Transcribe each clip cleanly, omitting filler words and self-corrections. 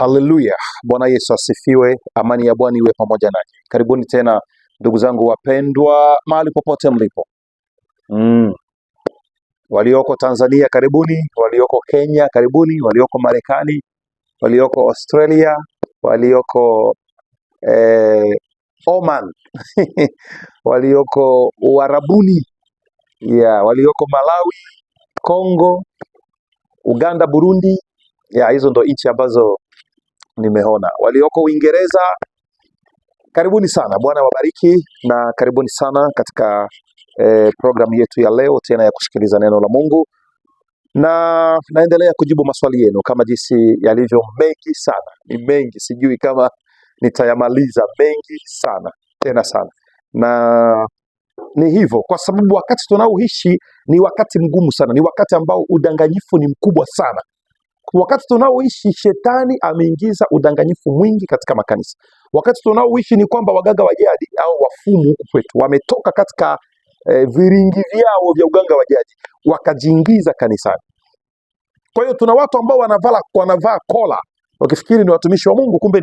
Haleluya. Bwana Yesu asifiwe. Amani ya Bwana iwe pamoja nanyi. Karibuni tena ndugu zangu wapendwa, mahali popote mlipo. Walioko Tanzania karibuni, walioko Kenya karibuni, walioko Marekani, walioko Australia, walioko Oman walioko Uarabuni, walioko Malawi, Kongo, Uganda, Burundi. Hizo ndo nchi ambazo nimeona. Walioko Uingereza, karibuni sana. Bwana wabariki na karibuni sana katika programu yetu ya leo tena ya kusikiliza neno la Mungu, na naendelea kujibu maswali yenu kama jinsi yalivyo mengi sana. Ni mengi, sijui kama nitayamaliza, mengi sana tena sana. Na ni hivyo kwa sababu wakati tunaoishi ni wakati mgumu sana, ni wakati ambao udanganyifu ni mkubwa sana. Wakati tunaoishi shetani ameingiza udanganyifu mwingi katika makanisa. Wakati tunaoishi ni kwamba waganga wa jadi au wafumu huku kwetu wametoka katika viringi vyao vya uganga wa jadi wakajiingiza kanisani. Kwa hiyo tuna watu ambao wanavaa kola wakifikiri ni watumishi wa Mungu, kumbe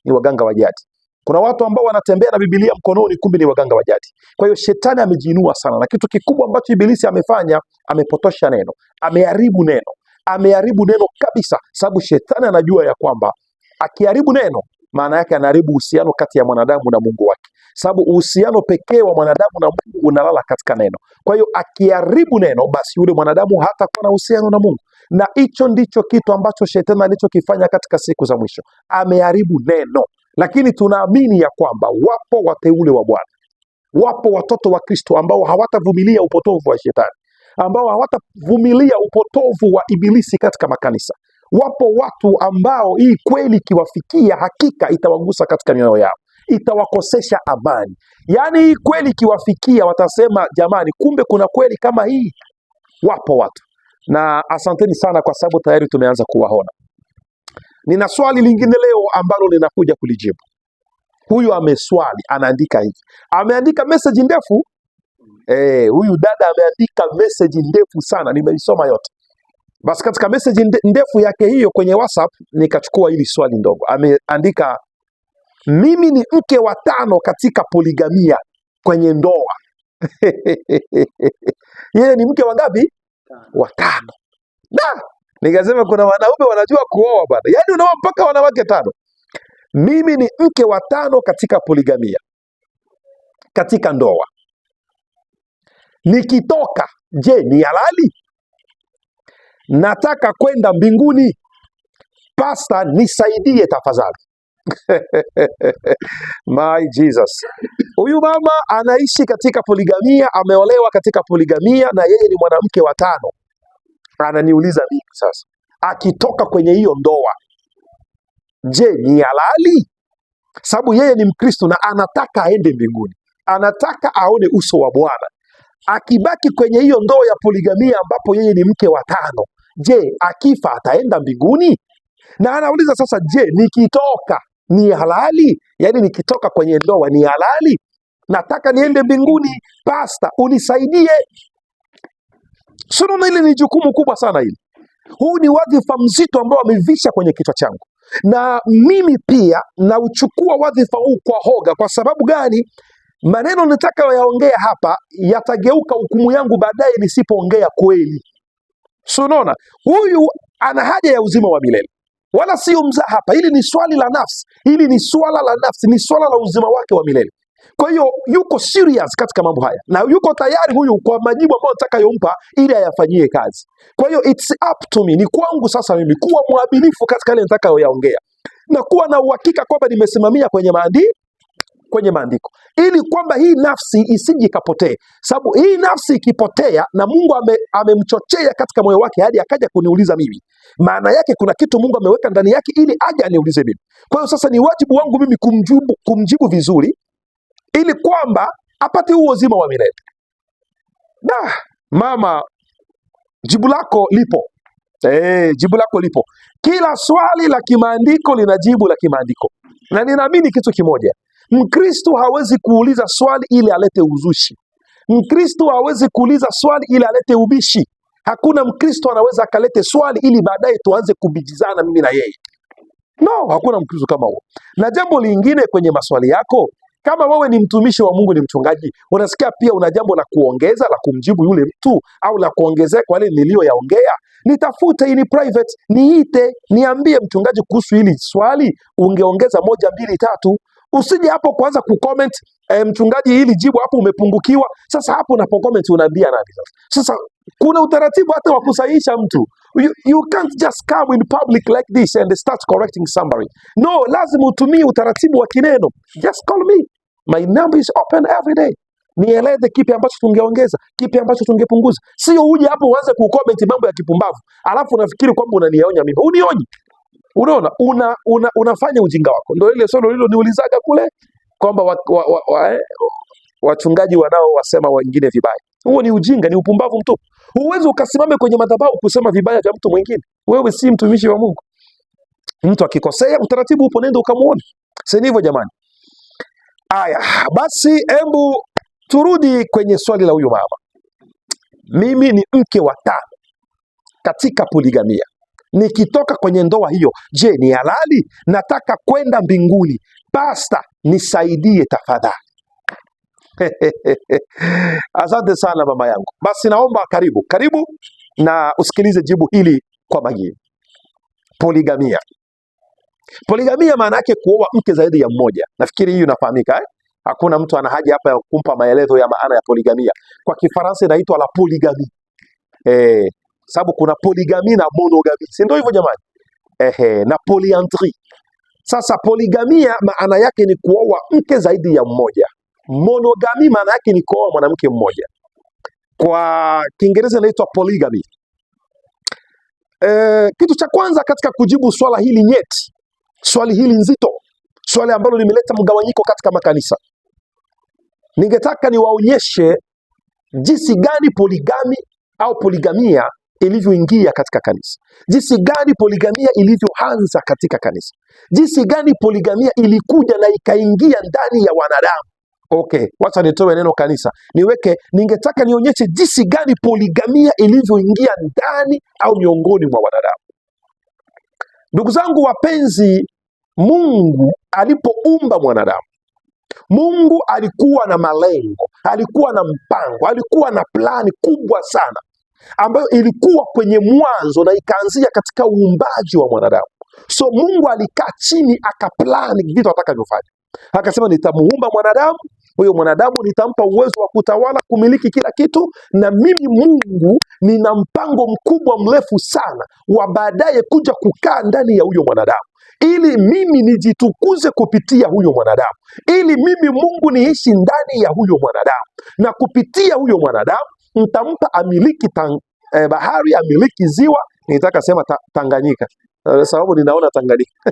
ni waganga wa jadi. Kuna watu ambao wanatembea na Biblia mkononi, kumbe ni waganga wa jadi. Kwa hiyo shetani amejiinua sana, na kitu kikubwa ambacho ibilisi amefanya, amepotosha neno, ameharibu neno kabisa, sababu shetani anajua ya kwamba akiharibu neno maana yake anaharibu uhusiano kati ya mwanadamu na Mungu wake, sababu uhusiano pekee wa mwanadamu na Mungu unalala katika neno. Kwa hiyo akiharibu neno, basi yule mwanadamu hatakuwa na uhusiano na Mungu, na hicho ndicho kitu ambacho shetani alichokifanya katika siku za mwisho. Ameharibu neno, lakini tunaamini ya kwamba wapo wateule wa Bwana, wapo watoto wa Kristo ambao hawatavumilia upotovu wa shetani, ambao hawatavumilia upotovu wa ibilisi katika makanisa. Wapo watu ambao hii kweli ikiwafikia, hakika itawagusa katika mioyo yao, itawakosesha amani. Yaani hii kweli ikiwafikia, watasema jamani, kumbe kuna kweli kama hii. Wapo watu, na asanteni sana kwa sababu tayari tumeanza kuwaona. Nina swali lingine leo ambalo ninakuja kulijibu. Huyu ameswali, anaandika hivi, ameandika message ndefu. Huyu dada ameandika message ndefu sana, nimeisoma yote. Basi katika message ndefu yake hiyo kwenye WhatsApp nikachukua hili swali ndogo. Ameandika, mimi ni mke wa 5 katika poligamia kwenye ndoa. Yeye ni mke wa ngapi? Wa 5. Na nikasema kuna wanaume wanajua kuoa bwana, yaani unaoa mpaka wanawake 5. Mimi ni mke wa 5 katika poligamia katika ndoa. Nikitoka, je, ni halali? Nataka kwenda mbinguni. Pasta, nisaidie tafadhali. My Jesus. Huyu mama anaishi katika poligamia, ameolewa katika poligamia, na yeye ni mwanamke wa 5. Ananiuliza mimi sasa, akitoka kwenye hiyo ndoa, je, ni halali? Sababu yeye ni Mkristo na anataka aende mbinguni, anataka aone uso wa Bwana. Akibaki kwenye hiyo ndoa ya poligamia ambapo yeye ni mke wa 5, je, akifa ataenda mbinguni? Na anauliza sasa, je, nikitoka ni halali? Yaani nikitoka kwenye ndoa ni halali? Nataka niende mbinguni, pasta unisaidie. Sio, hili ni jukumu kubwa sana hili. Huu ni wadhifa mzito ambao amevisha kwenye kichwa changu, na mimi pia nauchukua wadhifa huu kwa hoga. Kwa sababu gani? Maneno nitakayoyaongea hapa yatageuka hukumu yangu baadaye nisipoongea kweli. So unaona, huyu ana haja ya uzima wa milele, wala sio mzaha hapa. Hili ni swali la nafsi, hili ni swala la nafsi, ni swala la uzima wake wa milele. Kwa hiyo yuko serious katika mambo haya, na yuko tayari huyu kwa majibu ambayo nitakayompa ili ayafanyie kazi. Kwa hiyo it's up to me, ni kwangu sasa mimi kuwa mwaminifu katika yale nitakayoyaongea, na kuwa na uhakika kwamba nimesimamia kwenye maandiko, ili kwamba hii nafsi isije ikapotee. Sababu hii nafsi ikipotea, na Mungu amemchochea katika moyo wake hadi akaja kuniuliza mimi, maana yake kuna kitu Mungu ameweka ndani yake ili aje aniulize mimi. Kwa hiyo sasa ni wajibu wangu mimi kumjibu vizuri, ili kwamba apate huo uzima wa milele. Mama, jibu lako lipo. Jibu lako lipo. Kila swali la kimaandiko lina jibu la kimaandiko, na ninaamini kitu kimoja: Mkristo hawezi kuuliza swali ili alete uzushi. Mkristo hawezi kuuliza swali ili alete ubishi. Hakuna Mkristo anaweza akalete swali ili baadaye tuanze kubijizana mimi na yeye. No, hakuna Mkristo kama huo. Na jambo lingine kwenye maswali yako, kama wewe ni mtumishi wa Mungu, ni mchungaji, unasikia pia una jambo la kuongeza la kumjibu yule mtu au la kuongezea kwa yale niliyoyaongea, nitafute in private, niite, niambie mchungaji, kuhusu hili swali ungeongeza 1 2 3. Usije hapo kwanza kucomment mchungaji, hili jibu hapo umepungukiwa. Sasa hapo unapo comment unaambia nani sasa? Sasa kuna utaratibu hata wa kusahihisha mtu. You can't just come in public like this and start correcting somebody. No, lazima utumie utaratibu wa kineno. Just call me. My number is open every day. Nieleze kipi ambacho tungeongeza, kipi ambacho tungepunguza. Sio uje hapo uanze kucomment mambo ya kipumbavu, alafu unafikiri kwamba unanionya mimi. Unionyi. Unaona, unafanya ujinga wako. Ndio ile swali hilo niulizaga kule kwamba wachungaji wanao wasema wengine vibaya. Huo ni ujinga, ni upumbavu mtupu. Huwezi ukasimame kwenye madhabahu kusema vibaya vya mtu mwingine. Wewe si mtumishi wa Mungu. Mtu akikosea, utaratibu upo, nenda ukamuone. Si hivyo jamani? Aya, basi hebu turudi kwenye swali la huyu mama. Mimi ni mke wa 5 katika poligamia. Nikitoka kwenye ndoa hiyo, je, ni halali? Nataka kwenda mbinguni. Pasta, nisaidie tafadhali. Asante sana mama yangu. Basi naomba karibu na usikilize jibu hili kwa makini. Poligamia maana yake kuoa mke zaidi ya mmoja. Nafikiri hiyo inafahamika. Hakuna mtu ana haja hapa ya kumpa maelezo ya maana ya poligamia. Kwa Kifaransa inaitwa la polygamie. Sababu kuna polygamie na monogamie. Si ndio hivyo jamani? Na polyandrie. Sasa poligamia maana yake ni kuoa mke zaidi ya mmoja. Monogamie maana yake ni kuoa mwanamke mmoja. Kwa Kiingereza inaitwa polygamy. Kitu cha kwanza katika kujibu swala hili nyeti, swali hili nzito, swali ambalo limeleta mgawanyiko katika makanisa, ningetaka niwaonyeshe jinsi gani poligami au poligamia ilivyoingia katika kanisa, jinsi gani poligamia ilivyoanza katika kanisa, jinsi gani poligamia ilikuja na ikaingia ndani ya wanadamu. Okay, wacha nitoe neno kanisa, ningetaka nionyeshe jinsi gani poligamia ilivyoingia ndani au miongoni mwa wanadamu. Ndugu zangu wapenzi, Mungu alipoumba mwanadamu, Mungu alikuwa na malengo, alikuwa na mpango, alikuwa na plani kubwa sana ambayo ilikuwa kwenye mwanzo na ikaanzia katika uumbaji wa mwanadamu. So Mungu alikaa chini akaplani vitu atakavyofanya. Akasema nitamuumba mwanadamu, huyo mwanadamu nitampa uwezo wa kutawala, kumiliki kila kitu, na mimi Mungu nina mpango mkubwa mrefu sana wa baadaye kuja kukaa ndani ya huyo mwanadamu, ili mimi nijitukuze kupitia huyo mwanadamu, ili mimi Mungu niishi ndani ya huyo mwanadamu, na kupitia huyo mwanadamu nitampa amiliki bahari, amiliki ziwa, nitaka sema Tanganyika, sababu ninaona Tanganyika.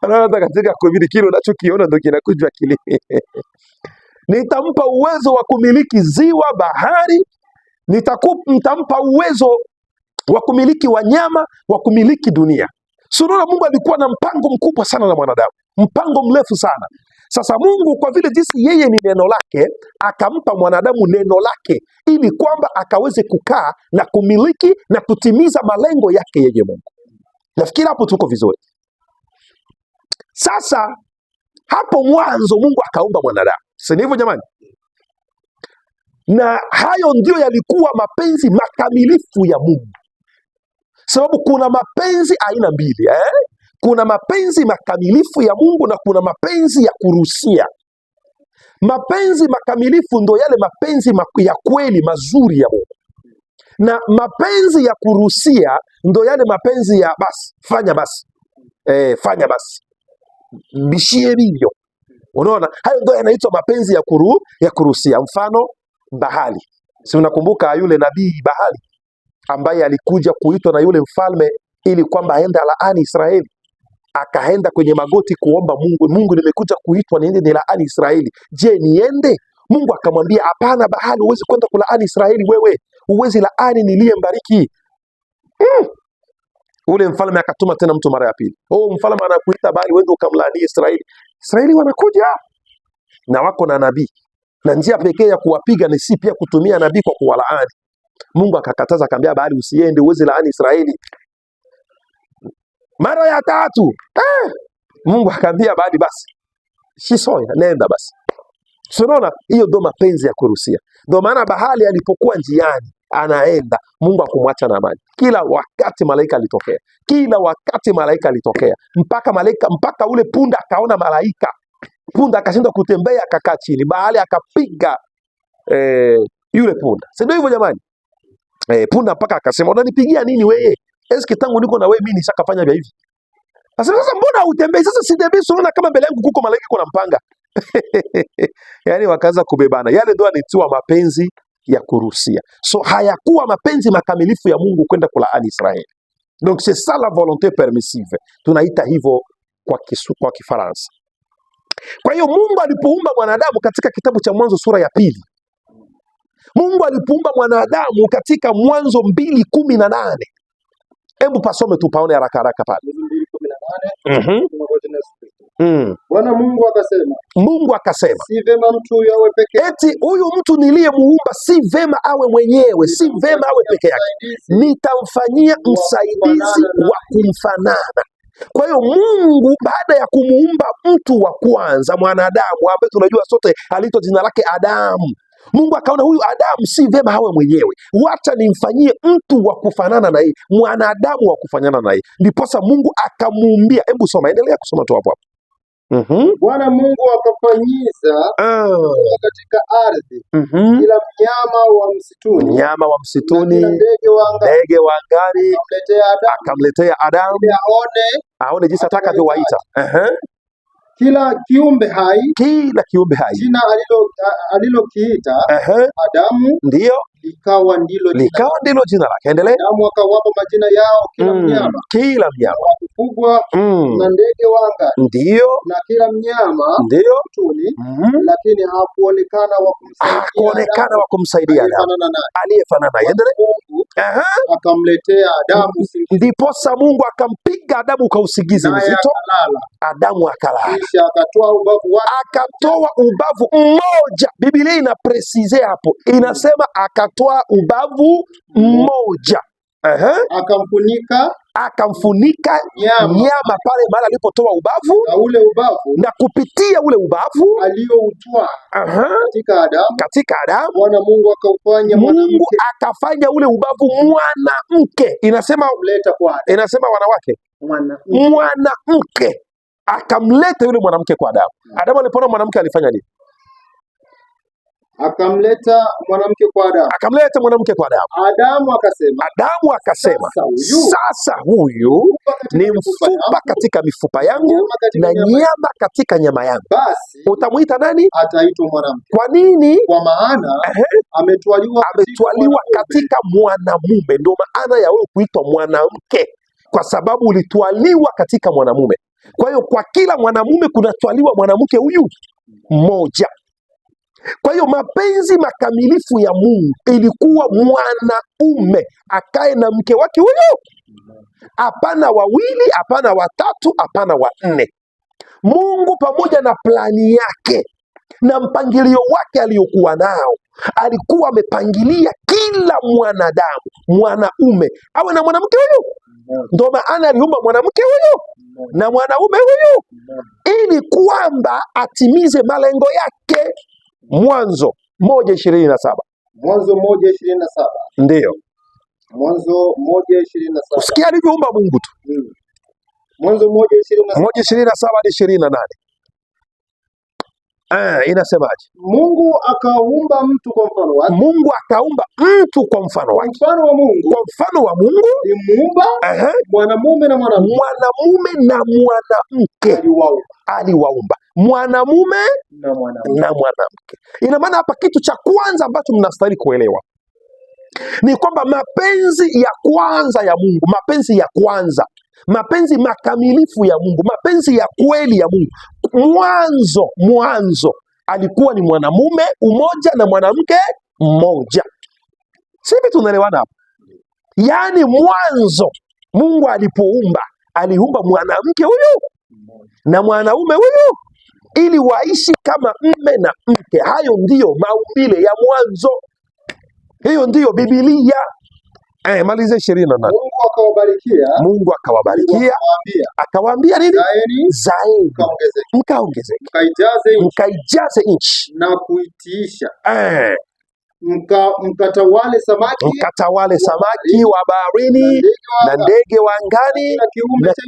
Anaona katika kumiliki unachokiona ndio kinakuja akilini. Nitampa uwezo wa kumiliki ziwa, bahari, nitampa uwezo wa kumiliki wanyama, wa kumiliki dunia. Sunaona Mungu alikuwa na mpango mkubwa sana na mwanadamu, mpango mrefu sana. Sasa Mungu kwa vile jinsi yeye ni neno lake, akampa mwanadamu neno lake ili kwamba akaweze kukaa na kumiliki na kutimiza malengo yake yeye Mungu. Nafikiri hapo tuko vizuri. Sasa hapo mwanzo Mungu akaumba mwanadamu. Si hivyo jamani? Na hayo ndio yalikuwa mapenzi makamilifu ya Mungu. Sababu kuna mapenzi aina mbili, Kuna mapenzi makamilifu ya Mungu na kuna mapenzi ya kuruhusia. Mapenzi makamilifu ndo yale mapenzi ya kweli mazuri ya Mungu. Na mapenzi ya kuruhusia ndo yale mapenzi ya basi, fanya basi. Fanya basi. Bishie hivyo. Unaona? Hayo ndio yanaitwa mapenzi ya kuruhusia. Mfano Bahali. Si unakumbuka yule nabii Bahali ambaye alikuja kuitwa na yule mfalme ili kwamba aende laani Israeli? Akaenda kwenye magoti kuomba Mungu, nimekuja kuitwa niende nilaani Israeli. Je, niende? Mungu akamwambia, hapana Bahali, huwezi kwenda kulaani Israeli wewe. Huwezi laani niliyembariki. Ule mfalme akatuma tena mtu mara ya pili. Mfalme anakuita Bahali, wewe ukamlaani Israeli. Israeli wanakuja na wako na nabii. Na njia pekee ya kuwapiga ni si pia kutumia nabii kwa kuwalaani. Mungu akakataza, akamwambia Bahali, usiende, huwezi laani Israeli. Mara ya tatu Mungu akaambia basi shisoya, nenda basi. Unaona, hiyo ndo mapenzi ya kuruhusia. Ndio maana bahali alipokuwa njiani anaenda, Mungu akumwacha na amani. Kila wakati malaika alitokea, kila wakati malaika alitokea, mpaka ule punda akaona malaika. Punda akashindwa kutembea, akakaa chini, bahali akapiga yule punda. Si ndio hivyo jamani? Punda mpaka akasema, unanipigia nini wewe? Eski tangu niko na wewe mimi nishakafanya vya hivi. Sasa mbona utembei? Sasa sitembei, unaona kama mbele yangu kuko malaika kuna mpanga. Yaani wakaanza kubebana. Yale ndio anitiwa mapenzi ya kuruhusia. So hayakuwa mapenzi makamilifu ya Mungu kwenda kulaani Israeli. Donc c'est ça la volonté permissive. Tunaita hivyo kwa Kifaransa. Kwa hiyo Mungu alipoumba mwanadamu katika kitabu cha Mwanzo sura ya 2. Mungu alipoumba mwanadamu katika Mwanzo 2:18. Hebu pasome tupaone haraka pale. 2:18. Bwana Mungu akasema, si vema mtu awe peke yake. Eti huyu mtu niliyemuumba si vema awe mwenyewe, si vema awe peke yake. Nitamfanyia msaidizi wa kumfanana. Kwa hiyo Mungu baada ya kumuumba mtu wa kwanza mwanadamu ambaye tunajua sote alito jina lake Adamu, Mungu akaona huyu Adamu si vema hawe mwenyewe, wacha nimfanyie mtu wa kufanana na yeye, mwanadamu wa kufanana na yeye. Ndiposa Mungu akamuumbia. Hebu soma, endelea kusoma tu hapo. Bwana Mungu akafanyiza katika ardhi kila mnyama wa msituni, ndege wa angani, akamletea Adamu aone jinsi atakavyowaita. Kila kiumbe hai jina alilokiita Adamu ndio likawa ndilo jina lake. Endelea. Adamu akawapa majina yao kila mnyama wa kufugwa na ndege wa angani ndio na kila mnyama ndio msituni, lakini hakuonekana wa kumsaidia Adamu aliyefanana naye. Endelea. Akamletea Adamu usingizi. Ndiposa Mungu akampiga Adamu kwa usingizi mzito. Adamu akalala. Kisha akatoa ubavu mmoja. Biblia ina precise hapo, inasema akatoa ubavu mmoja. Akamfunika nyama pale mahali alipotoa ubavu, na kupitia ule ubavu alioutoa katika Adamu, Bwana Mungu akaufanya Mungu akafanya ule ubavu mwanamke. Inasema wanawake, mwanamke akamleta yule mwanamke kwa Adamu. Adamu alipoona mwanamke alifanya nini? Akamleta mwanamke kwa Adamu. Adamu akasema, sasa huyu ni mfupa katika mifupa yangu na nyama katika nyama yangu. Basi utamuita nani? Ataitwa mwanamke. Kwa nini? Kwa maana ametwaliwa katika mwanamume. Ndio maana ya wewe kuitwa mwanamke, kwa sababu ulitwaliwa katika mwanamume. Kwa hiyo kwa kila mwanamume kunatwaliwa mwanamke huyu mmoja. Kwa hiyo mapenzi makamilifu ya Mungu ilikuwa mwanaume akae na mke wake huyo, hapana wawili, hapana watatu, hapana wanne. Mungu pamoja na plani yake na mpangilio wake aliyokuwa nao, alikuwa amepangilia kila mwanadamu, mwanaume awe na mwanamke huyo. Ndio maana aliumba mwanamke huyo na mwanaume huyo, ili kwamba atimize malengo yake. Mwanzo 1:27. Ndio. Mwanzo 1:27. Usikia alivyoumba Mungu tu. Mwanzo 1:27 hadi 28. Inasemaje? Mungu akaumba mtu kwa mfano wake. Mungu akaumba mtu kwa mfano wake. Mfano wa Mungu. Kwa mfano wa Mungu alimuumba mwanamume na mwanamke. Mwanamume na mwanamke aliwaumba. Mwanamume na mwanamke. Ina maana hapa kitu cha kwanza ambacho mnastahili kuelewa ni kwamba mapenzi ya kwanza ya Mungu, mapenzi makamilifu ya Mungu, mapenzi ya kweli ya Mungu, mwanzo alikuwa ni mwanamume umoja na mwanamke mmoja. Sisi tunaelewana hapa? Yaani mwanzo Mungu alipoumba, aliumba mwanamke huyu na mwanaume huyu ili waishi kama mme na mke. Hayo ndiyo maumbile ya mwanzo. Hiyo ndiyo Biblia. Maliza 28. Mungu akawabarikia akawaambia nini? Zaeni mkaongezeke, mkaijaze nchi na kuitiisha, mkatawale samaki wa baharini na ndege wa angani na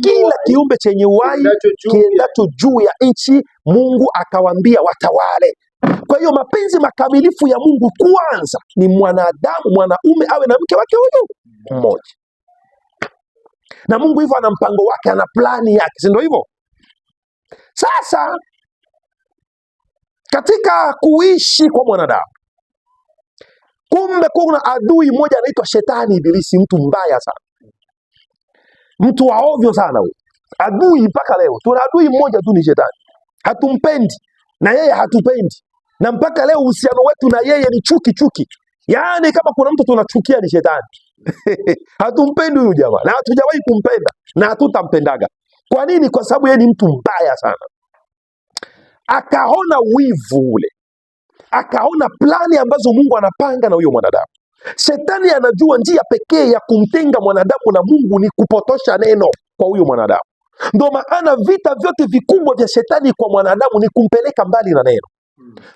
kila kiumbe chenye uhai kiendacho juu ya nchi. Mungu akawaambia watawale. Kwa hiyo mapenzi makamilifu ya Mungu kwanza ni mwanaume awe na mke wake huyu mmoja, na Mungu hivyo ana mpango wake, ana plani yake, si ndio hivyo? Sasa katika kuishi kwa mwanadamu, kumbe kuna adui mmoja anaitwa Shetani, Ibilisi, mtu mbaya sana, mtu wa ovyo sana huyo adui. Mpaka leo tuna adui mmoja tu, ni Shetani. Hatumpendi na yeye hatupendi, na mpaka leo uhusiano wetu na yeye ni chuki. Yaani kama kuna mtu tunachukia ni Shetani. Hatumpendi huyu jamaa, na hatujawahi kumpenda na hatutampendaga. Kwa nini? Kwa sababu yeye ni mtu mbaya sana. Akaona wivu ule, akaona plani ambazo Mungu anapanga na huyo mwanadamu. Shetani anajua njia pekee ya kumtenga mwanadamu na Mungu ni kupotosha neno kwa huyo mwanadamu. Ndio maana vita vyote vikubwa vya Shetani kwa mwanadamu ni kumpeleka mbali na neno.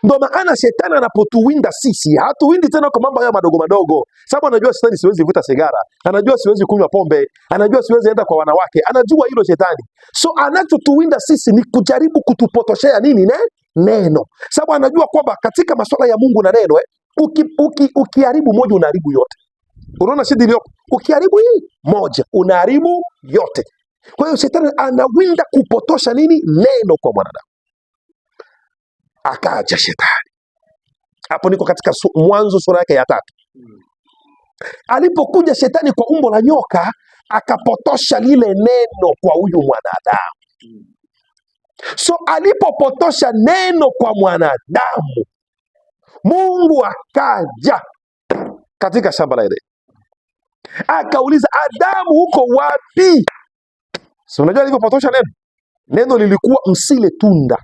Ndio maana Shetani anapotuwinda sisi, hatuwindi tena kwa mambo haya madogo madogo. Sababu anajua Shetani siwezi vuta sigara, anajua siwezi kunywa pombe, anajua siwezi enda kwa wanawake, anajua hilo Shetani. So anachotuwinda sisi ni kujaribu kutupotoshea nini? Neno. Sababu anajua kwamba katika masuala ya Mungu na neno, ukiharibu moja unaharibu yote. Unaona shida iliyoko? Ukiharibu hii moja unaharibu yote. Kwa hiyo Shetani anawinda kupotosha nini? Neno kwa mwanadamu. Akaja Shetani. Hapo niko katika Mwanzo sura yake ya 3. Alipokuja Shetani kwa umbo la nyoka, akapotosha lile neno kwa huyu mwanadamu. So alipopotosha neno kwa mwanadamu, Mungu akaja katika shamba la Edeni, akauliza, Adamu uko wapi? So unajua alivyopotosha neno lilikuwa msile tunda.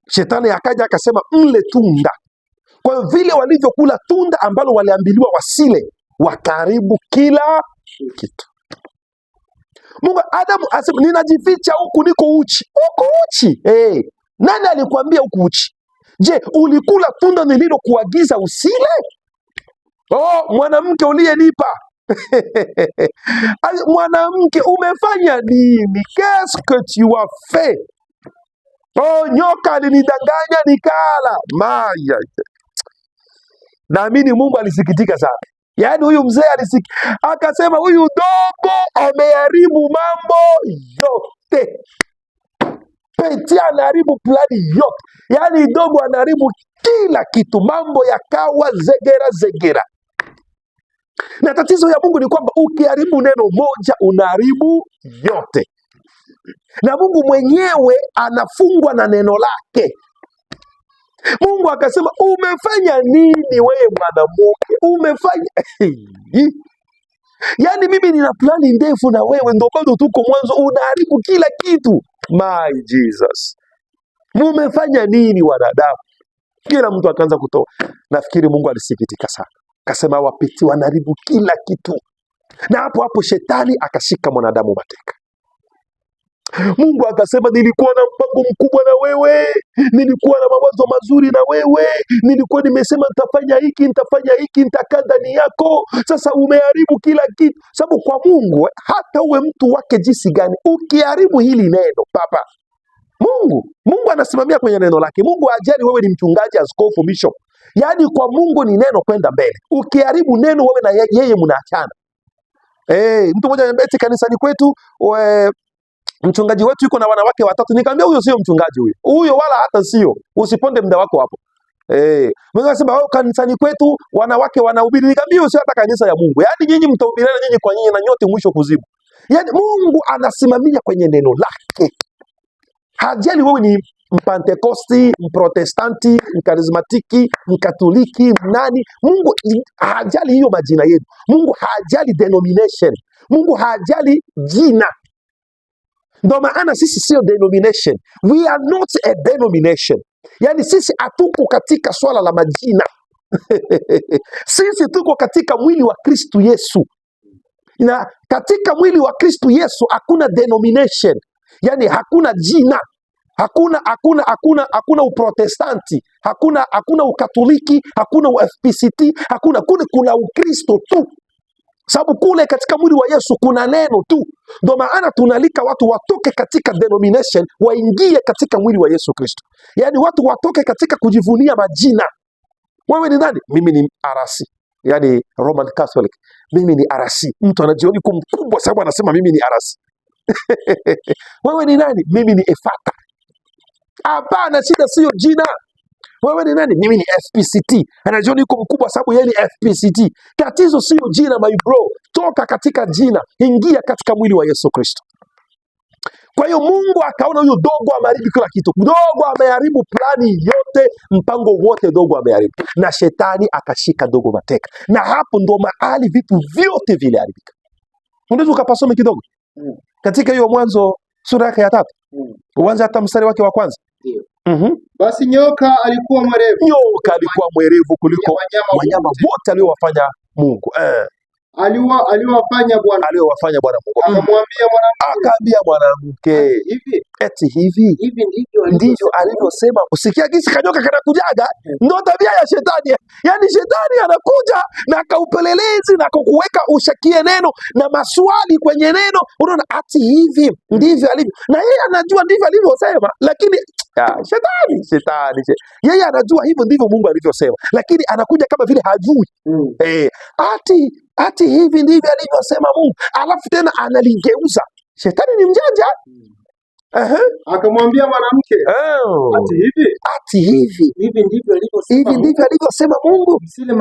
Shetani akaja akasema mle tunda. Kwa hiyo vile walivyokula tunda ambalo waliambiliwa wasile, wakaribu kila kitu. Mungu, Adamu asema, ninajificha huku, niko uchi. Uko uchi? Nani alikwambia huku uchi? Je, ulikula tunda nililokuagiza usile? Mwanamke uliyenipa. Mwanamke, umefanya nini? Qu'est-ce que tu as fait? Nyoka alinidanganya nikala. Maya. Naamini Mungu alisikitika sana. Yaani huyu mzee akasema, huyu dogo ameharibu mambo yote. Peti anaharibu plani yote. Yaani dogo anaharibu kila kitu, mambo yakawa zegera. Na tatizo ya Mungu ni kwamba ukiharibu neno moja unaharibu yote. Na Mungu mwenyewe anafungwa na neno lake. Mungu akasema, umefanya nini wewe mwanamke? Umefanya yaani mimi nina plani ndefu na wewe, ndio bado tuko mwanzo, unaharibu kila kitu. My Jesus. Mumefanya nini wanadamu? Kila mtu akaanza kutoa. Nafikiri Mungu alisikitika sana. Akasema wapiti wanaharibu kila kitu. Na hapo Shetani akashika mwanadamu mateka. Mungu akasema, nilikuwa na mpango mkubwa na wewe, nilikuwa na mawazo mazuri na wewe, nilikuwa nimesema nitafanya hiki, nitakaa ndani yako. Sasa umeharibu kila kitu. Sababu kwa Mungu, hata uwe mtu wake jinsi gani, ukiharibu hili neno, papa, Mungu anasimamia kwenye neno lake. Mungu hajali wewe ni mchungaji, askofu, bishop. Yaani kwa Mungu ni neno kwenda mbele. Ukiharibu neno, wewe na yeye mnaachana. Mtu mmoja ananiambia kanisani kwetu, mchungaji wetu yuko na wanawake 3. Nikamwambia huyo sio mchungaji huyo wala hata sio. Usiponde muda wako hapo. Mungu anasema kanisani kwetu wanawake wanahubiri. Nikamwambia huyo sio hata kanisa ya Mungu. Yaani nyinyi mtahubiriana nyinyi kwa nyinyi na nyote mwisho kuzimu. Yaani Mungu anasimamia kwenye neno lake. Hajali wewe ni Mpentekosti, Mprotestanti, Mkarismatiki, Mkatoliki, nani. Mungu hajali hiyo majina yetu. Mungu hajali denomination. Mungu hajali jina. Ndio maana sisi sio denomination. We are not a denomination. Yaani sisi hatuko katika swala la majina. Sisi tuko katika mwili wa Kristo Yesu. Na katika mwili wa Kristo Yesu hakuna denomination, yani hakuna jina, hakuna uprotestanti, hakuna ukatoliki, hakuna uFPCT, hakuna kule, kuna Ukristo tu, sababu kule katika mwili wa Yesu kuna neno tu. Ndio maana tunalika watu watoke katika denomination waingie katika mwili wa Yesu Kristo, yani watu watoke katika kujivunia majina. Wewe ni nani? Mimi ni RC, yani Roman Catholic. Mimi ni RC. Mtu anajiona yuko mkubwa sababu anasema mimi ni RC. Wewe ni nani? Mimi ni Efata. Hapana, shida sio jina. Wewe ni nani? Mimi ni FPCT. Anajiona yuko mkubwa sababu yeye ni FPCT. Tatizo sio jina, my bro. Toka katika jina, ingia katika mwili wa Yesu Kristo. Kwa hiyo Mungu akaona huyo dogo ameharibu kila kitu. Dogo ameharibu plani yote, mpango wote dogo ameharibu. Na shetani akashika dogo mateka. Na hapo ndo mahali vitu vyote viliharibika. Unaweza ukapasome kidogo katika hiyo Mwanzo sura yake ya 3. Uanze hata mstari wake wa kwanza. Basi nyoka alikuwa mwerevu. Nyoka alikuwa mwerevu kuliko wanyama wote aliowafanya Mungu. Aliowafanya Bwana Mungu. Akamwambia mwanamke, eti hivi ndivyo alivyosema. Usikia kisi kanyoka kanakujaga, ndo tabia ya shetani. Yani shetani anakuja na kaupelelezi na kukuweka ushakie neno na maswali kwenye neno. Unaona, ati hivi ndivyo alivyo, na yeye anajua ndivyo alivyosema, lakini shetani yeye anajua hivyo ndivyo Mungu alivyosema, lakini anakuja kama vile hajui. Ati hivi ndivyo alivyosema Mungu, alafu tena analigeuza. Shetani ni mjanja. Akamwambia mwanamke, ati hivi ndivyo alivyosema Mungu, msile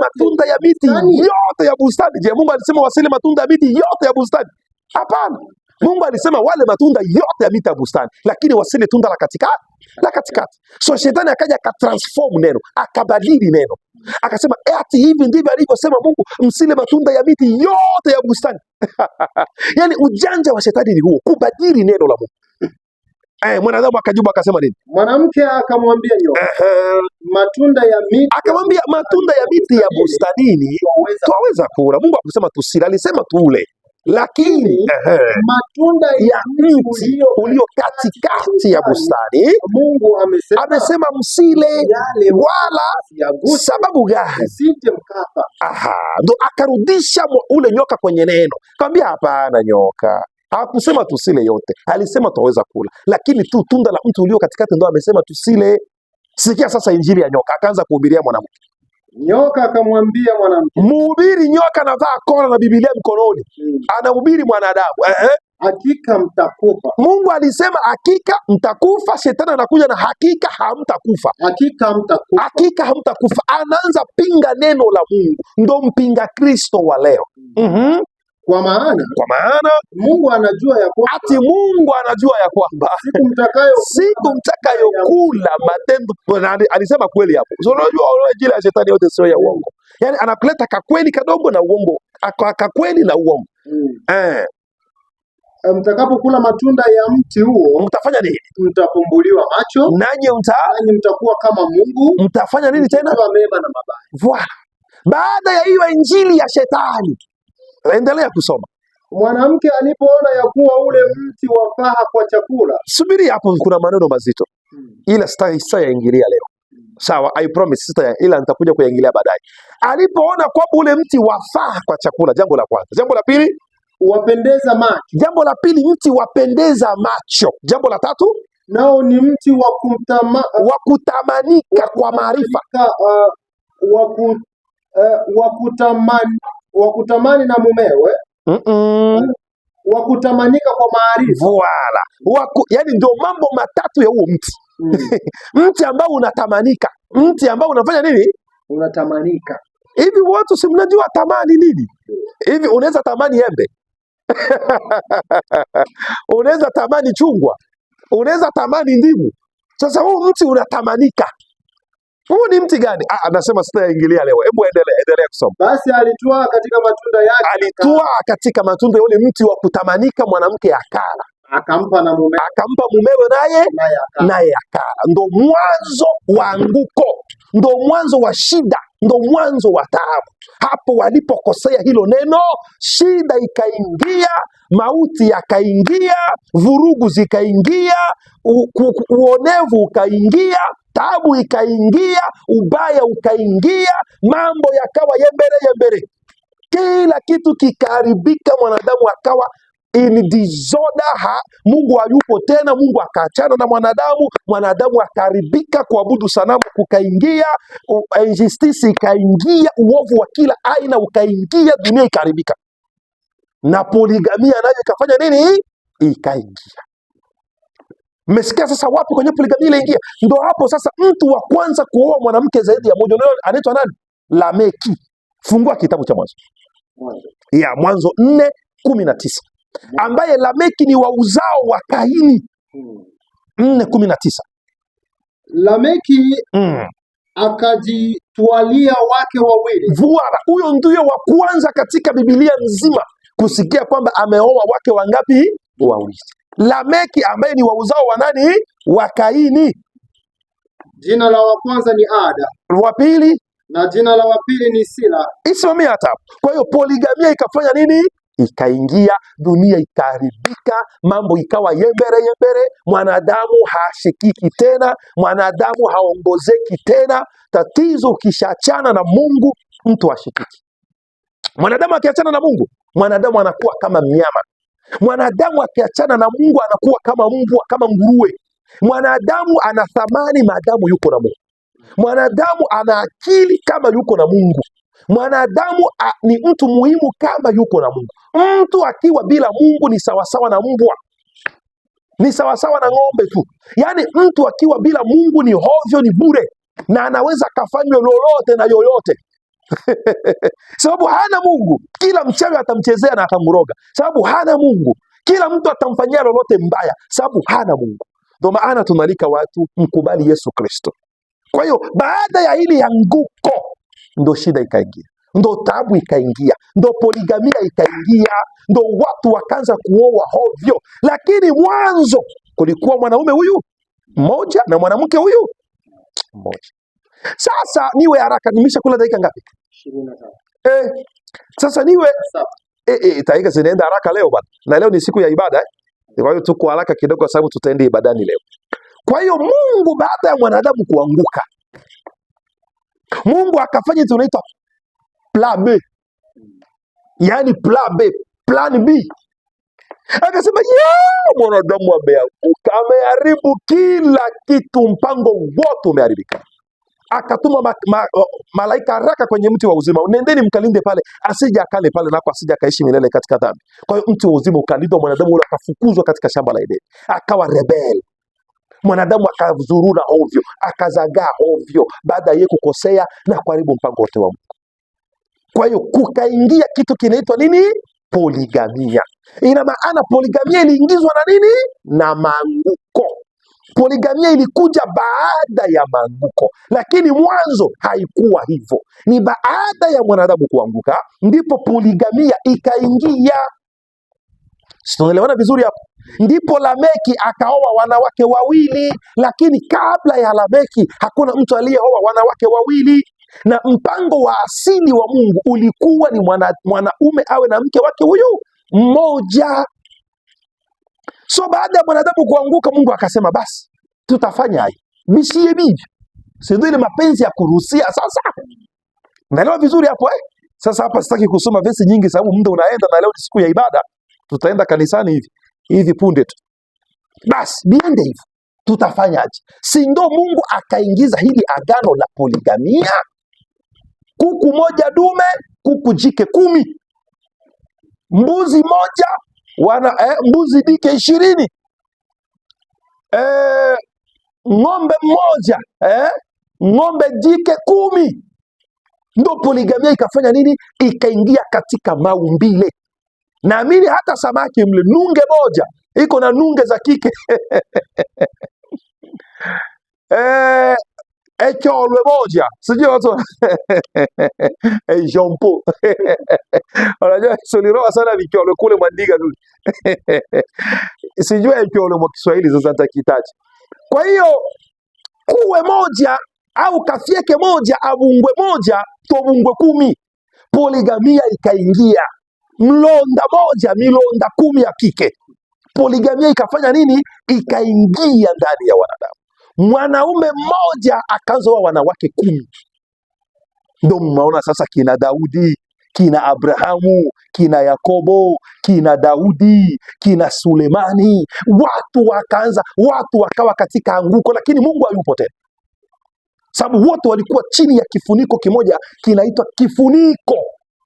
matunda ya miti yote ya bustani. Je, Mungu alisema wasile matunda ya miti yote ya bustani? Hapana. Mungu alisema wale matunda yote ya miti ya bustani, lakini wasile tunda la katikati. So shetani akaja akatransform neno, akabadili neno, akasema ati hivi ndivyo alivyosema Mungu, msile matunda ya miti yote ya bustani. Yani ujanja wa shetani ni huo, kubadili neno la Mungu. Mwanadamu akajibu akasema nini? Mwanamke akamwambia nyoka, akamwambia matunda ya miti ya bustanini twaweza kula. Mungu akusema tusile, alisema tule, lakini matunda ya mti ulio katikati ya bustani Mungu amesema msile wala. Sababu gani? Ndo akarudisha ule nyoka kwenye neno, akamwambia hapana, nyoka hakusema tusile yote, alisema twaweza kula, lakini tu tunda la mti ulio katikati ndo amesema tusile. Sikia sasa injili ya nyoka, akaanza kuhubiria mwanamke. Nyoka akamwambia mwanamke, mhubiri nyoka anavaa kola na Biblia mkononi, anahubiri mwanadamu. Hakika mtakufa. Mungu alisema hakika mtakufa, shetani anakuja na hakika hamtakufa. Hakika hamtakufa. Anaanza pinga neno la Mungu, ndo mpinga Kristo wa leo. Kwa maana Mungu anajua ya kwamba siku mtakayokula matendo. Alisema kweli hapo. So unajua jina ya shetani yote sio ya uongo. Yani anakuleta kakweli kadogo na uongo, kakweli na uongo. Mtakapokula matunda ya mti huo mtafanya nini? Mtapumbuliwa macho, nanyi mtakuwa kama Mungu. Mtafanya nini tena? Mema na mabaya. Voilà. Baada ya hiyo injili ya shetani, endelea kusoma. Mwanamke alipoona ya kuwa ule mti wafaa kwa chakula. Subiri hapo, kuna maneno mazito. Ila sitayaingilia leo. Sawa, I promise ila nitakuja kuyaingilia baadaye. Alipoona kwamba ule mti wafaa kwa chakula, jambo la kwanza. Jambo la pili, wapendeza macho. Jambo la pili, mti wapendeza macho. Jambo la tatu, nao ni mti wa kutamanika kwa maarifa. Wakutamani na mumewe. Wakutamanika kwa maarifa. Voilà. Yani ndio mambo matatu ya huo mti. Mti ambao unatamanika. Mti ambao unafanya nini? Unatamanika. Hivi watu si mnajua tamani nini? Hivi unaweza tamani embe? Unaweza tamani chungwa? Unaweza tamani ndimu? Sasa huu mti unatamanika. Huu ni mti gani? Anasema sitaingilia leo. Hebu endelea kusoma. Basi alitwaa katika matunda yake. Alitwaa katika matunda ya ule mti wa kutamanika, mwanamke akala. Akampa mumewe naye akala. Ndo mwanzo wa anguko. Ndo mwanzo wa shida ndo mwanzo wa taabu. Hapo walipokosea hilo neno, shida ikaingia, mauti yakaingia, vurugu zikaingia, uonevu ukaingia, taabu ikaingia, ubaya ukaingia, mambo yakawa yembere. Kila kitu kikaharibika, mwanadamu akawa in disorder. Mungu hayupo tena, Mungu akaachana na mwanadamu akaharibika, kuabudu sanamu kukaingia, injustice ikaingia, uovu wa kila aina ukaingia, dunia ikaharibika, na poligamia nayo ikafanya nini? Ikaingia. Mmesikia sasa wapi kwenye poligamia iliingia? Ndo hapo sasa mtu wa kwanza kuoa mwanamke zaidi ya moja leo anaitwa nani? Lameki. Fungua kitabu cha Mwanzo. Mwanzo 4:19, ambaye Lameki ni wa uzao wa Kaini. 4:19. Lameki akajitwalia wake wawili. Vuara, huyo ndio wa kwanza katika Biblia nzima kusikia kwamba ameoa wake wangapi? Wawili. Lameki ambaye ni wa uzao wa nani? Wa Kaini. Jina la wa kwanza ni Ada, wa pili na jina la wa pili ni Sila. Isimamia hata. Kwa hiyo poligamia ikafanya nini? Ikaingia, dunia ikaharibika, mambo ikawa yembere, mwanadamu hashikiki tena, mwanadamu haongozeki tena. Tatizo, ukishachana na Mungu mtu hashikiki. Mwanadamu akiachana na Mungu, mwanadamu anakuwa kama mnyama. Mwanadamu akiachana na Mungu anakuwa kama mbwa, kama nguruwe. Mwanadamu ana thamani maadamu yuko na Mungu. Mwanadamu ana akili kama yuko na Mungu. Mwanadamu ni mtu muhimu kama yuko na Mungu. Mtu akiwa bila Mungu ni sawasawa na mbwa, ni sawasawa na ng'ombe tu. Yaani mtu akiwa bila Mungu ni hovyo, ni bure, na anaweza akafanywa lolote na yoyote sababu hana Mungu. Kila mchawi atamchezea na atamroga sababu hana Mungu. Kila mtu atamfanyia lolote mbaya sababu hana Mungu. Ndio maana tunalika watu mkubali Yesu Kristo. Kwa hiyo baada ya hili anguko ndo shida ikaingia, ndo taabu ikaingia, ndo poligamia ikaingia, ndo watu wakaanza kuoa hovyo. Lakini mwanzo kulikuwa mwanaume huyu mmoja na mwanamke huyu mmoja. Sasa niwe haraka, nimeshakula dakika ngapi? 25. Sasa niwe dakika zinaenda haraka leo bwana, na leo ni siku ya ibada Kwa hiyo tuko haraka kidogo kwa sababu tutaenda ibadani leo. Kwa hiyo Mungu baada ya mwanadamu kuanguka, Mungu akafanya tunaitwa plan B. Yaani plan B. Akasema mwanadamu ameanguka, ameharibu kila kitu, mpango wote umeharibika. Akatuma malaika haraka kwenye mti wa uzima, nendeni mkalinde pale, asije akale pale nako, asije akaishi milele katika dhambi. Kwa hiyo mti wa uzima ukalindwa, mwanadamu ule akafukuzwa katika shamba la Edeni, akawa rebel. Mwanadamu akazurura ovyo, akazagaa ovyo, baada ya kukosea na kuharibu mpango wote wa Mungu. Kwa hiyo kukaingia kitu kinaitwa nini? Poligamia. Ina maana poligamia iliingizwa na nini? Na maanguko. Poligamia ilikuja baada ya maanguko, lakini mwanzo haikuwa hivyo. Ni baada ya mwanadamu kuanguka ndipo poligamia ikaingia. Tunaelewana vizuri hapo? Ndipo Lameki akaoa wanawake wawili, lakini kabla ya Lameki hakuna mtu aliyeoa wanawake wawili. Na mpango wa asili wa Mungu ulikuwa ni mwanaume awe na mke wake huyu mmoja. So baada ya mwanadamu kuanguka, Mungu akasema basi tutafanya hii bishie bibi, sio ile mapenzi ya kuruhusia. Sasa naelewa vizuri hapo Sasa hapa sitaki kusoma verse nyingi sababu muda unaenda, na leo ni siku ya ibada, tutaenda kanisani hivi punde tu. Basi biende hivyo, tutafanyaje? Si ndo Mungu akaingiza hili agano la poligamia? Kuku moja dume, kuku jike 10, mbuzi moja mbuzi dike 20, ng'ombe mmoja ng'ombe jike 10. Ndo poligamia ikafanya nini? Ikaingia katika maumbile. Naamini hata samaki mle, nunge moja iko na nunge za kike echolwe moja, sijui watu jompo unajua soliroa sana vicholwe kule Mwandiga tu sijui echolwe kwa Kiswahili, sasa nitakitaja. Kwa hiyo kuwe moja au kafyeke moja abungwe moja tobungwe 10. Poligamia ikaingia, mlonda moja milonda 10 ya kike. Poligamia ikafanya nini? Ikaingia ndani ya wanadamu. Mwanaume mmoja akazoa wanawake 10. Ndio mnaona sasa kina Daudi, kina Abrahamu, kina Yakobo, kina Daudi, kina Sulemani, watu wakawa katika anguko, lakini Mungu hayupo tena, sababu wote walikuwa chini ya kifuniko kimoja kinaitwa kifuniko,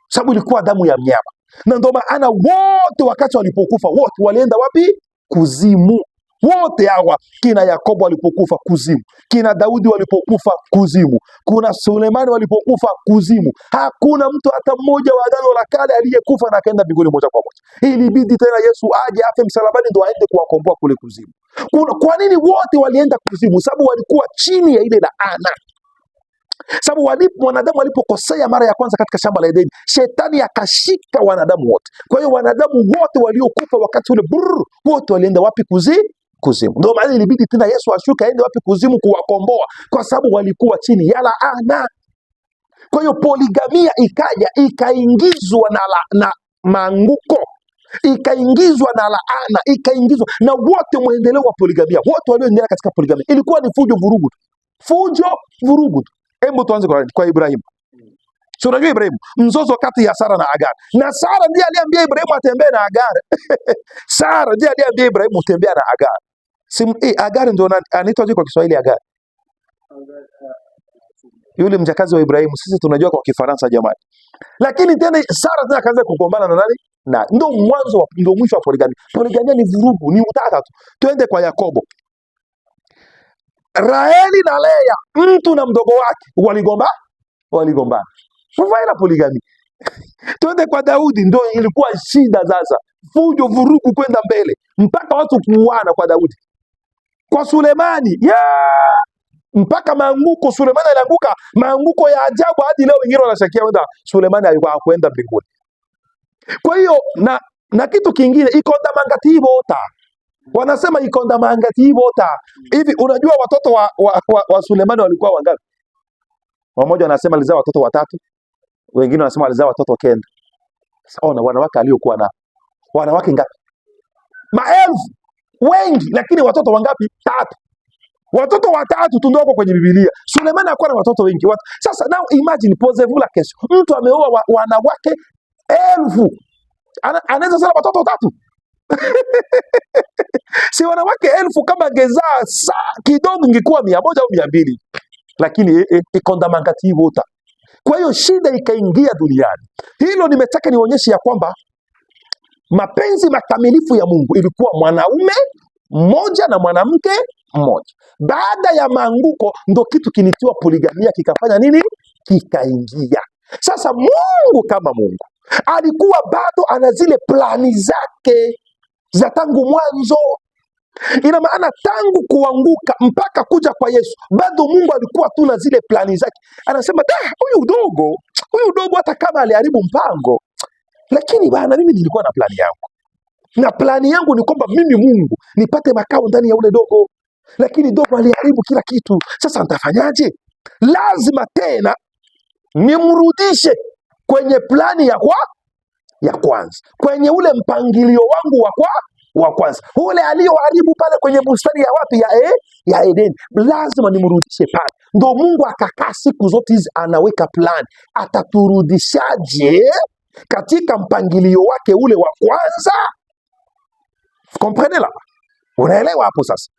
sababu ilikuwa damu ya mnyama. Na ndio maana wote wakati walipokufa wote walienda wapi? Kuzimu. Wote hawa, kina Yakobo walipokufa kuzimu, kina Daudi walipokufa kuzimu, kuna Sulemani walipokufa kuzimu. Hakuna mtu hata mmoja wa Agano la Kale aliyekufa na akaenda mbinguni moja kwa moja. Ilibidi tena Yesu aje afe msalabani ndio aende kuwakomboa kule kuzimu. Kwa nini wote walienda kuzimu? Sababu walikuwa chini ya ile laana. Sababu wanadamu walipokosea mara ya kwanza katika shamba la Edeni, shetani akashika wanadamu wote. Kwa hiyo wanadamu wote waliokufa wakati ule wote walienda wapi? Kuzimu. Ndio maana ilibidi tena Yesu ashuke aende wapi? Kuzimu, kuwakomboa, kwa sababu walikuwa chini ya laana. Kwa hiyo poligamia ikaja ikaingizwa na maanguko, ikaingizwa na laana, ikaingizwa na wote. Mwendeleo wa poligamia, wote walioendelea katika poligamia ilikuwa ni fujo vurugu. Hebu tuanze kwa Ibrahimu. So unajua Ibrahimu, mzozo kati ya Sara na Agar. Na Sara ndiye aliambia Ibrahimu atembee na Agar. Sara ndiye aliambia Ibrahimu utembea na Agar. Agar ndio anaitwa kwa Kiswahili Agar. Yule mjakazi wa Ibrahimu, sisi tunajua kwa Kifaransa jamani. Lakini tena Sara tena akaanza kugombana na nani? Na ndio mwisho wa poligamia. Poligamia ni vurugu, ni utata tu. Twende kwa Yakobo. Raheli na Lea, mtu na mdogo wake waligombana. Kufaila poligamia. Twende kwa Daudi, ndio ilikuwa shida sasa. Fujo, vurugu kwenda mbele mpaka watu kuuana kwa Daudi. Kwa Sulemani, mpaka maanguko. Sulemani alianguka maanguko ya ajabu hadi leo wengine wanashakia wenda Sulemani alikuwa hakwenda mbinguni. Kwa hiyo na kitu kingine, ikondamangatiibota. Wanasema ikondamangatiibota. Hivi unajua watoto wa Sulemani walikuwa wangapi? Mmoja anasema alizaa watoto 3, wengine wanasema alizaa watoto 9. Ona wanawake aliokuwa na wanawake ngapi? Maelfu, wengi, lakini watoto wangapi? 3. Watoto 3 tu ndio kwenye Biblia. Sulemani alikuwa na watoto wengi. Sasa now imagine, posez-vous la question. Mtu ameoa wanawake 1000. Anaweza sana watoto 3? Si wanawake 1000 kama gezaa kidogo ingekuwa 100 au 200. Lakini ikondamangatiibota. Kwa hiyo shida ikaingia duniani. Hilo nimetaka nionyeshe ya kwamba mapenzi makamilifu ya Mungu ilikuwa mwanaume mmoja na mwanamke mmoja. Baada ya maanguko ndo kitu kinitiwa poligamia kikafanya nini? Kikaingia. Sasa Mungu kama Mungu alikuwa bado ana zile plani zake za tangu mwanzo. Ina maana tangu kuanguka mpaka kuja kwa Yesu bado Mungu alikuwa tu na zile plani zake. Anasema huyu dogo hata kama aliharibu mpango, lakini bana mimi nilikuwa na plani yangu. Na plani yangu ni kwamba mimi Mungu nipate makao ndani ya ule dogo. Lakini dogo aliharibu kila kitu. Sasa nitafanyaje? Lazima tena nimrudishe kwenye plani ya kwanza, kwenye ule mpangilio wangu wa kwanza, ule aliyoharibu pale kwenye bustani ya wapi? Ya Edeni. Lazima nimrudishe pale. Ndio Mungu akakaa siku zote hizi anaweka plani, ataturudishaje katika mpangilio wake ule wa kwanza. Comprenez la? Unaelewa hapo sasa?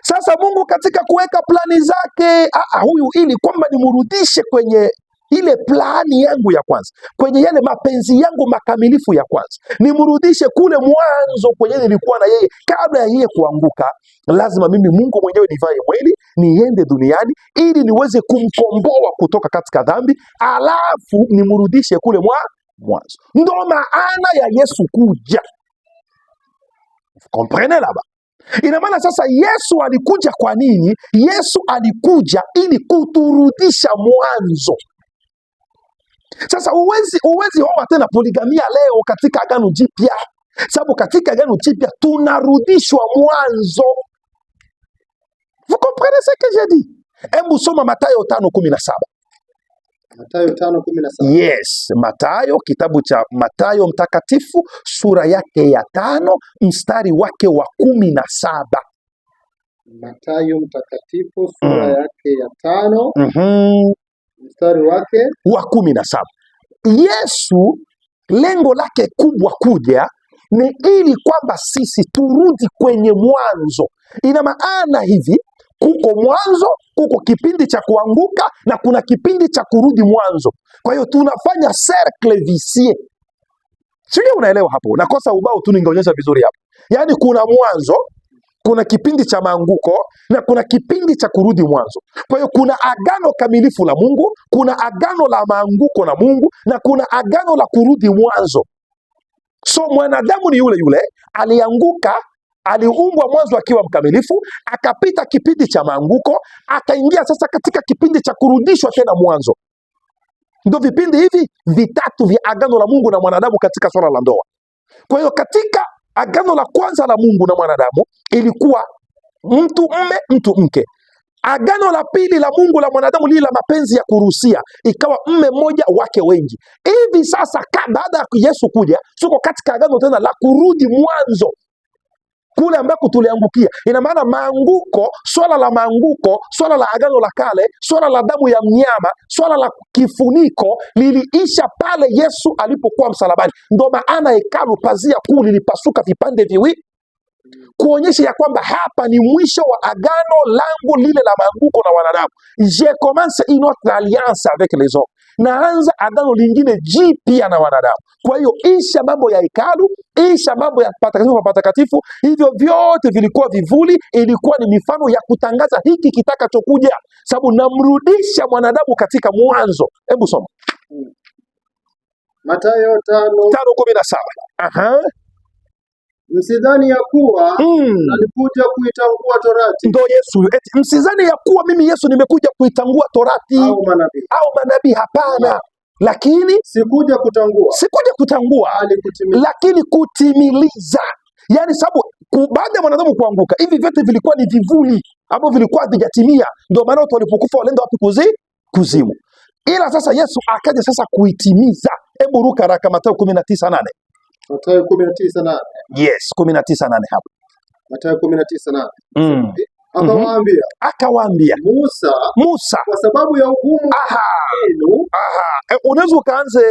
Sasa Mungu katika kuweka plani zake, huyu ili kwamba nimrudishe kwenye ile plani yangu ya kwanza, kwenye yale mapenzi yangu makamilifu ya kwanza, nimrudishe kule mwanzo kwenye nilikuwa na yeye kabla ya yeye kuanguka. Lazima mimi Mungu mwenyewe nivae mwili, niende duniani ili niweze kumkomboa kutoka katika dhambi, alafu nimrudishe kule mwanzo. Ndio maana ya Yesu kuja. Comprenez là-bas? Ina maana sasa Yesu alikuja kwa nini? Yesu alikuja ili kuturudisha mwanzo. Sasa uwezi hoa tena poligamia leo katika Agano Jipya, sababu katika Agano Jipya tunarudishwa mwanzo. Vous comprenez ce que j'ai dit? Hebu soma Mathayo 5:17. Mathayo 5:17. Yes, Mathayo, kitabu cha Mathayo mtakatifu sura yake ya 5 mstari wake wa 17. Mathayo mtakatifu sura yake ya 5 mstari wake wa 17. Yesu lengo lake kubwa kuja ni ili kwamba sisi turudi kwenye mwanzo. Ina maana hivi, kuko mwanzo, kuko kipindi cha kuanguka na kuna kipindi cha kurudi mwanzo. Kwa hiyo tunafanya cercle vicieux. Sio, unaelewa hapo? Nakosa ubao tu ningeonyesha vizuri hapo. Yaani kuna mwanzo, kuna kipindi cha maanguko na kuna kipindi cha kurudi mwanzo. Kwa hiyo kuna agano kamilifu la Mungu, kuna agano la maanguko na Mungu na kuna agano la kurudi mwanzo. So mwanadamu ni yule yule, alianguka, aliumbwa mwanzo akiwa mkamilifu, akapita kipindi cha maanguko, akaingia sasa katika kipindi cha kurudishwa tena mwanzo. Ndio vipindi hivi vitatu vya agano la Mungu na mwanadamu katika swala la ndoa. Kwa hiyo katika agano la kwanza la Mungu na mwanadamu ilikuwa mtu mme, mtu mke. Agano la pili la Mungu la mwanadamu lile la mapenzi ya kuruhusia, ikawa mme mmoja wake wengi. Hivi sasa baada ya Yesu kuja, tuko katika agano tena la kurudi mwanzo, kule ambako tuliangukia. Ina maana maanguko, swala la maanguko, swala la agano la kale, swala la damu ya mnyama, swala la kifuniko liliisha pale Yesu alipokuwa msalabani. Ndio maana hekalu, pazia kuu lilipasuka vipande viwili, kuonyesha ya kwamba hapa ni mwisho wa agano langu lile la maanguko na wanadamu. Je commence une autre alliance avec les hommes. Naanza agano lingine jipya na wanadamu. Kwa hiyo isha mambo ya hekalu, isha mambo ya patakatifu. Hivyo vyote vilikuwa vivuli, ilikuwa ni mifano ya kutangaza hiki kitakachokuja, sababu namrudisha mwanadamu katika mwanzo. Hebu soma Mathayo 5:17. Aha. Msidhani ya kuwa nalikuja kuitangua torati. Ndio Yesu. Msidhani ya kuwa mimi Yesu nimekuja kuitangua torati au manabii. Hapana. Lakini sikuja kutangua, lakini kutimiliza. Yaani sababu baada ya mwanadamu kuanguka, hivi vyote vilikuwa ni vivuli ambavyo vilikuwa havijatimia. Ndio maana watu walipokufa walienda wapi? Kuzimu. Ila sasa Yesu akaja sasa kuitimiza. Hebu ruka haraka Mathayo 19:8. Mathayo 19:8. Yes, 19:8 hapo. Mathayo 19:8. Akawaambia Musa, kwa sababu ya ugumu wenu. Unaweza ukaanze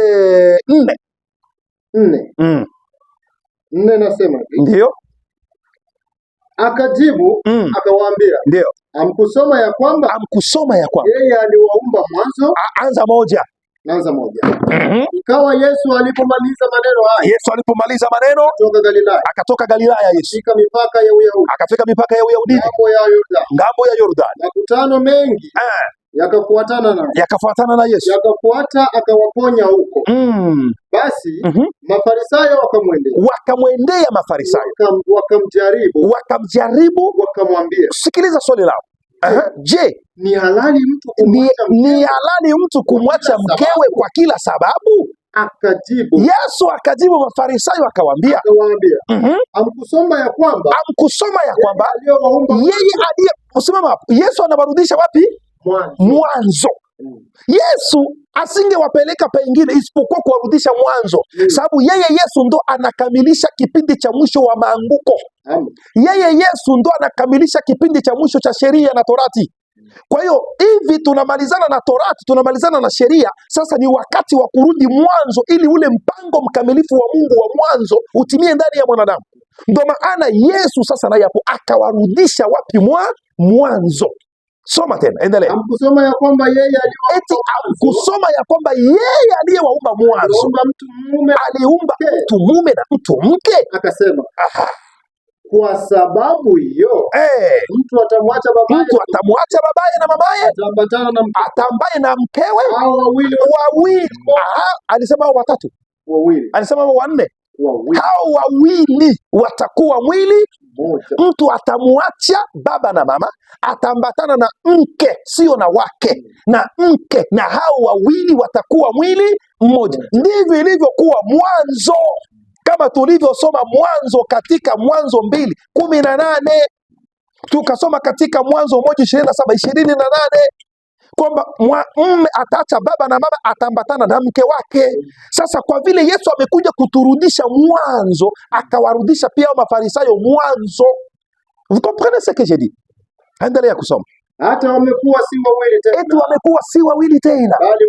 4. 4 nasema hivi. Ndio. Akajibu akawaambia, ndio, hamkusoma ya kwamba yeye aliwaumba mwanzo? Anza moja. Ikawa Yesu alipomaliza maneno akatoka Galilaya Yesu akafika mipaka ya Uyahudi ngambo ya Yordani. Makutano mengi yakafuatana na Yesu, akawaponya huko. Basi Mafarisayo wakamwendea wakamjaribu, wakamwambia. Sikiliza swali lao. Je, ni halali mtu kumwacha mkewe kwa kila sababu? Yesu akajibu Mafarisayo akawaambia, hamkusoma ya kwamba yeye aliyesimama hapo. Yesu anawarudisha wapi? Mwanzo. Yesu asingewapeleka pengine isipokuwa kuwarudisha mwanzo, sababu yeye Yesu ndo anakamilisha kipindi cha mwisho wa maanguko. Yeye Yesu ndo anakamilisha kipindi cha mwisho cha sheria na torati. Kwa hiyo hivi tunamalizana na torati, tunamalizana na sheria, sasa ni wakati wa kurudi mwanzo, ili ule mpango mkamilifu wa Mungu wa mwanzo utimie ndani ya mwanadamu. Ndio maana Yesu sasa naye hapo akawarudisha wapi? Mwanzo. Soma tena, endelea. Hamkusoma ya kwamba yeye aliyewaumba mwanzo aliumba mtu mume na mtu mke. Akasema, kwa sababu hiyo mtu atamwacha babaye na mamaye, atambane na mkewe, wawili. Alisema watatu, alisema wanne. Hao wawili watakuwa mwili mmoja. Mtu atamwacha baba na mama, atambatana na mke, sio na wake, na mke, na hao wawili watakuwa mwili mmoja. Ndivyo ilivyokuwa mwanzo, kama tulivyosoma Mwanzo katika Mwanzo 2:18. Tukasoma katika Mwanzo 1:27-28 kwamba mume ataacha baba na mama, ataambatana na mke wake. Sasa kwa vile Yesu amekuja kuturudisha mwanzo, akawarudisha pia Mafarisayo mwanzo. Vous comprenez ce que j'ai dit? Endelea kusoma. Hata wamekuwa si wawili tena. Eti wamekuwa si wawili tena, bali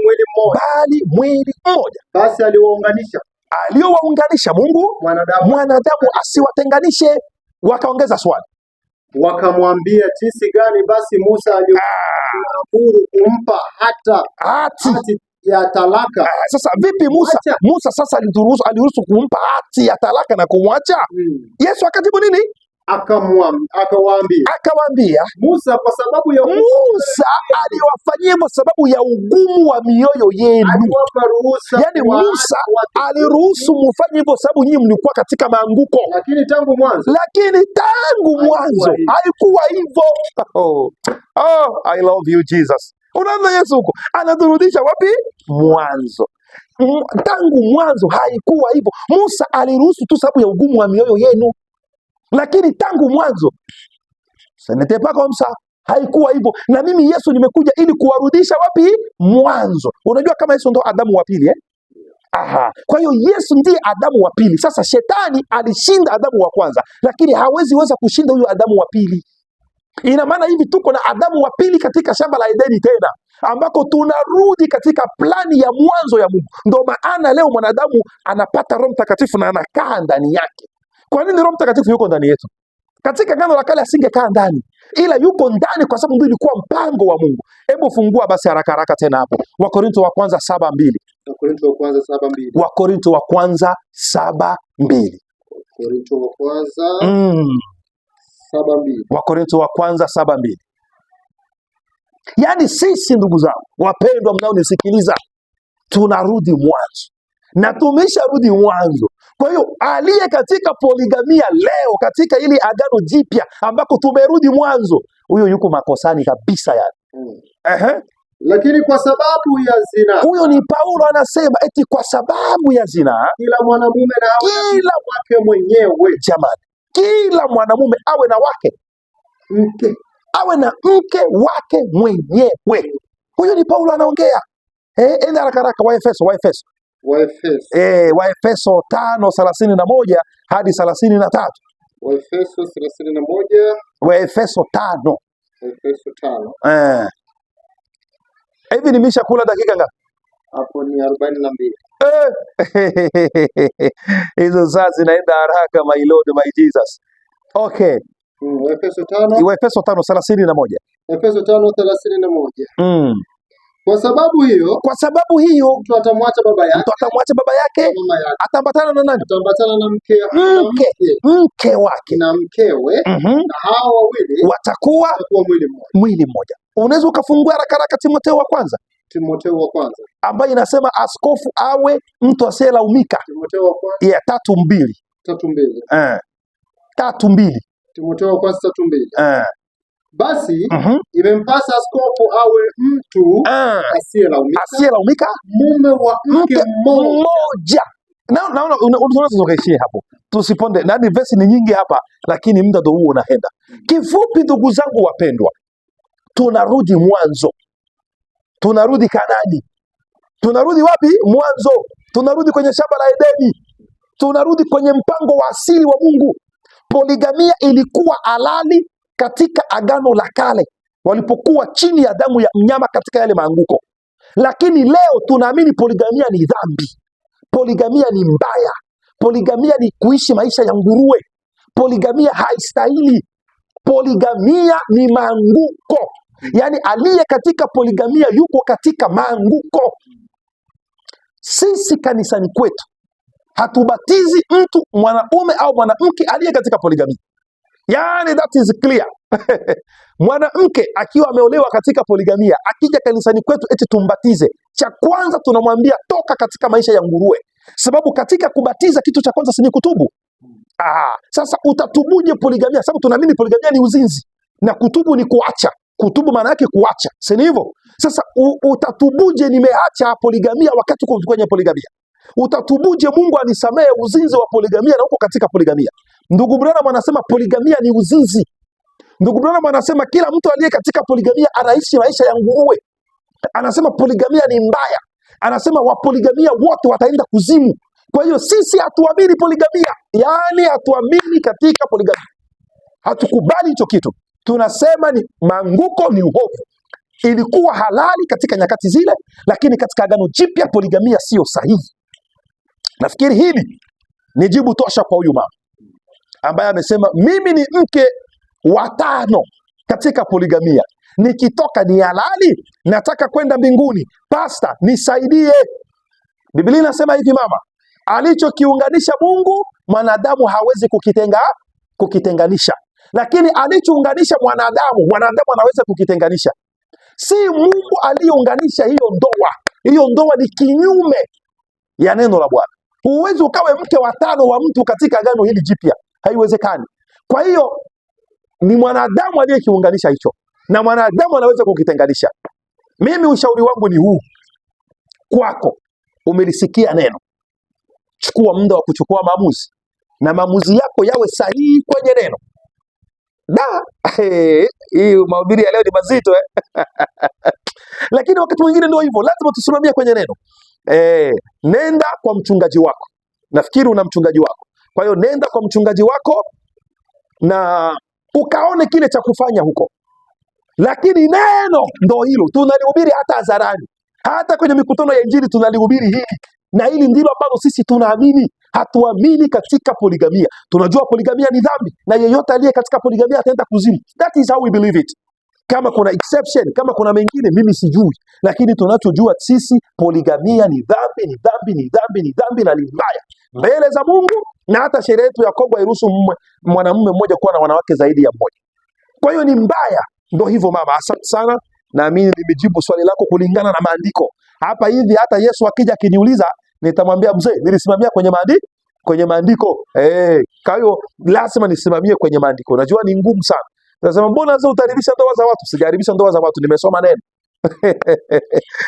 mwili mmoja. Basi aliowaunganisha Mungu mwanadamu asiwatenganishe. Wakaongeza swali, wakamwambia, jinsi gani basi Musa aliamuru kumpa hati ya talaka? Sasa vipi Musa sasa aliruhusu kumpa hati ya talaka na kumwacha? Yesu akajibu nini? Akawaambia Musa aliwafanyia kwa sababu ya ugumu wa mioyo yenu. Yani Musa aliruhusu mufanye hivyo sababu nyinyi mlikuwa katika maanguko, lakini tangu mwanzo haikuwa hivyo. I love you Jesus. Unaona Yesu huko anaturudisha wapi? Mwanzo. Tangu mwanzo haikuwa hivyo. Musa aliruhusu tu sababu ya ugumu wa mioyo yenu, lakini tangu mwanzo haikuwa hivyo. Na mimi Yesu nimekuja ili kuwarudisha wapi? Mwanzo. Unajua kama Yesu ndo Adamu wa pili Kwa hiyo Yesu ndiye Adamu wa pili. Sasa shetani alishinda Adamu wa kwanza, lakini hawezi weza kushinda huyo Adamu wa pili. Ina maana hivi tuko na Adamu wa pili katika shamba la Edeni tena, ambako tunarudi katika plani ya mwanzo ya Mungu. Ndio maana leo mwanadamu anapata Roho Mtakatifu na anakaa ndani yake. Kwa nini Roho Mtakatifu yuko ndani yetu? Katika Agano la Kale asingekaa ndani, ila yuko ndani kwa sababu ndio ilikuwa mpango wa Mungu. Hebu fungua basi haraka tena hapo Wakorintho wa kwanza 7:2. Wakorintho wa kwanza 7:2. Wakorintho wa kwanza 7:2. Yaani sisi ndugu zangu wapendwa mnaonisikiliza, tunarudi mwanzo na tumesharudi mwanzo. Kwa hiyo aliye katika poligamia leo katika ili Agano Jipya ambako tumerudi mwanzo, huyo yuko makosani kabisa yani. Lakini kwa sababu ya zina, huyo ni Paulo anasema eti kwa sababu ya zina, kila mwanamume na kila wake mwenyewe. Jamani, kila mwanamume awe na wake mke, awe na mke wake mwenyewe. Huyo ni Paulo anaongea. Enda haraka Waefeso Waefeso 5:31 hadi 33. Waefeso 31. Waefeso 5. Waefeso 5. Hivi nimesha kula dakika ngapi? Hapo ni 42. Hizo saa zinaenda haraka, my Lord, my Jesus. Okay. Waefeso 5. Waefeso 5:31. Waefeso 5:31. Kwa sababu hiyo mtu atamwacha baba yake, ataambatana na nani? Ataambatana na mke wake na mkewe, na hao wawili watakuwa mwili mmoja. Unaweza ukafungua haraka Timotheo wa kwanza ambayo inasema askofu awe mtu asiyelaumika. Timotheo wa kwanza 3:2. 3:2. Timotheo wa kwanza 3:2. Basi imempasa askofu awe mtu asiyelaumika, mume wa mke mmoja. Naona unaweza kuishia hapo, tusiponde na verse ni nyingi hapa, lakini muda ndio huo unaenda. Kifupi ndugu zangu wapendwa, tunarudi mwanzo, tunarudi Kanani. Tunarudi wapi? Mwanzo. Tunarudi kwenye shamba la Edeni, tunarudi kwenye mpango wa asili wa Mungu. Poligamia ilikuwa halali katika Agano la Kale walipokuwa chini ya damu ya mnyama katika yale maanguko, lakini leo tunaamini poligamia ni dhambi, poligamia ni mbaya, poligamia ni kuishi maisha ya nguruwe, poligamia haistahili, poligamia ni maanguko. Yaani aliye katika poligamia yuko katika maanguko. Sisi kanisani kwetu hatubatizi mtu mwanaume au mwanamke aliye katika poligamia. Yani that is clear. Mwanamke akiwa ameolewa katika poligamia akija kanisani kwetu eti tumbatize, cha kwanza tunamwambia toka katika maisha ya nguruwe, sababu katika kubatiza kitu cha kwanza si ni kutubu. Sasa utatubuje poligamia? Sababu tunaamini poligamia ni uzinzi na kutubu ni kuacha. Kutubu maana yake kuacha, si ni hivyo? Sasa utatubuje nimeacha poligamia wakati uko kwenye poligamia? Utatubuje Mungu anisamehe uzinzi wa poligamia na uko katika poligamia? Ndugu Branham anasema poligamia ni uzinzi. Ndugu Branham anasema kila mtu aliye katika poligamia anaishi maisha ya nguruwe. Anasema poligamia ni mbaya. Anasema wapoligamia wote wataenda kuzimu. Kwa hiyo sisi hatuamini poligamia, yaani hatuamini katika poligamia, hatukubali hicho kitu. Tunasema ni manguko, ni uovu. Ilikuwa halali katika nyakati zile, lakini katika Agano Jipya poligamia sio sahihi. Nafikiri hili ni jibu tosha kwa huyu mama ambaye amesema mimi ni mke wa 5 katika poligamia, nikitoka ni halali, nataka kwenda mbinguni, pasta nisaidie. Biblia inasema hivi mama, alichokiunganisha Mungu mwanadamu hawezi kukitenganisha, lakini alichounganisha mwanadamu anaweza kukitenganisha. Si Mungu aliyeunganisha hiyo ndoa. Hiyo ndoa ni kinyume ya neno la Bwana. Huwezi ukawe mke wa 5 wa mtu katika Agano hili Jipya, haiwezekani. Kwa hiyo ni mwanadamu aliyekiunganisha hicho, na mwanadamu anaweza kukitenganisha. Mimi ushauri wangu ni huu kwako, umelisikia neno, chukua muda wa kuchukua maamuzi, na maamuzi yako yawe sahihi kwenye neno. Hii mahubiri ya leo ni mazito lakini wakati mwingine ndio hivyo, lazima tusimamie kwenye neno. Nenda kwa mchungaji wako. Nafikiri una mchungaji wako. Kwa hiyo nenda kwa mchungaji wako na ukaone kile cha kufanya huko. Lakini neno ndio hilo, tunalihubiri hata hadharani, hata kwenye mikutano ya Injili tunalihubiri hili, na hili ndilo ambalo sisi tunaamini. Hatuamini katika poligamia. Tunajua poligamia ni dhambi, na yeyote aliye katika poligamia ataenda kuzimu. That is how we believe it. Kama kuna exception, kama kuna mengine mimi sijui, lakini tunachojua sisi poligamia ni dhambi, ni dhambi, ni dhambi, ni dhambi, na ni mbaya mbele za Mungu, na hata sheria yetu Yakobo hairuhusu mwanamume mmoja kuwa na wanawake zaidi ya mmoja. Kwa hiyo ni mbaya. Ndio hivyo mama, asante sana. Naamini nimejibu swali lako kulingana na maandiko. Hapa hivi hata Yesu akija akiniuliza, nitamwambia mzee, nilisimamia kwenye maandiko. Kwa hiyo lazima nisimamie kwenye maandiko. Najua ni ngumu sana. Nasema mbona sasa utaharibisha ndoa za watu? Sijaharibisha ndoa za watu, nimesoma neno.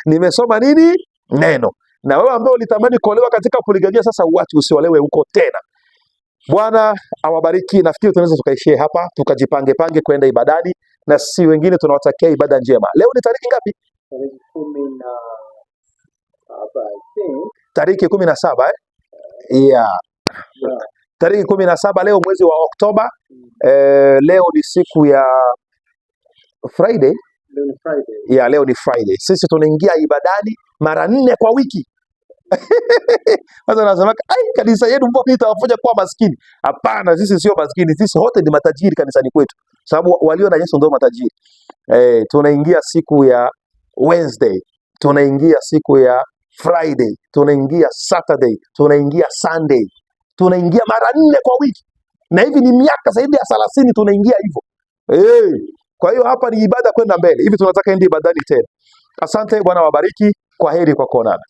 Nimesoma nini? Neno. Na wewe ambao ulitamani kuolewa katika poligamia, sasa uache, usiolewe huko tena. Bwana awabariki. Nafikiri tunaweza tukaishie hapa, tukajipange kwenda ibadani, na sisi wengine tunawatakia ibada njema. Leo ni tariki ngapi? Tariki 17 Yeah. Tariki 17 leo mwezi wa Oktoba. Leo ni siku ya Friday. Leo ni Friday. Sisi tunaingia ibadani mara 4 kwa wiki. Sasa nasema kanisa yetu mbona itawafanya kuwa maskini? Hapana, sisi sio maskini, sisi wote ni matajiri kanisani kwetu, sababu walio na Yesu ndio matajiri. Tunaingia siku ya Wednesday, tunaingia siku ya Friday, tunaingia Saturday, tunaingia Sunday, tunaingia mara 4 kwa wiki, na hivi ni miaka zaidi ya 30 tunaingia hivyo. Kwa hiyo hapa ni ibada kwenda mbele. Hivi tunataka ende ibadani tena. Asante, Bwana wabariki. Kwa heri kwa kuonana.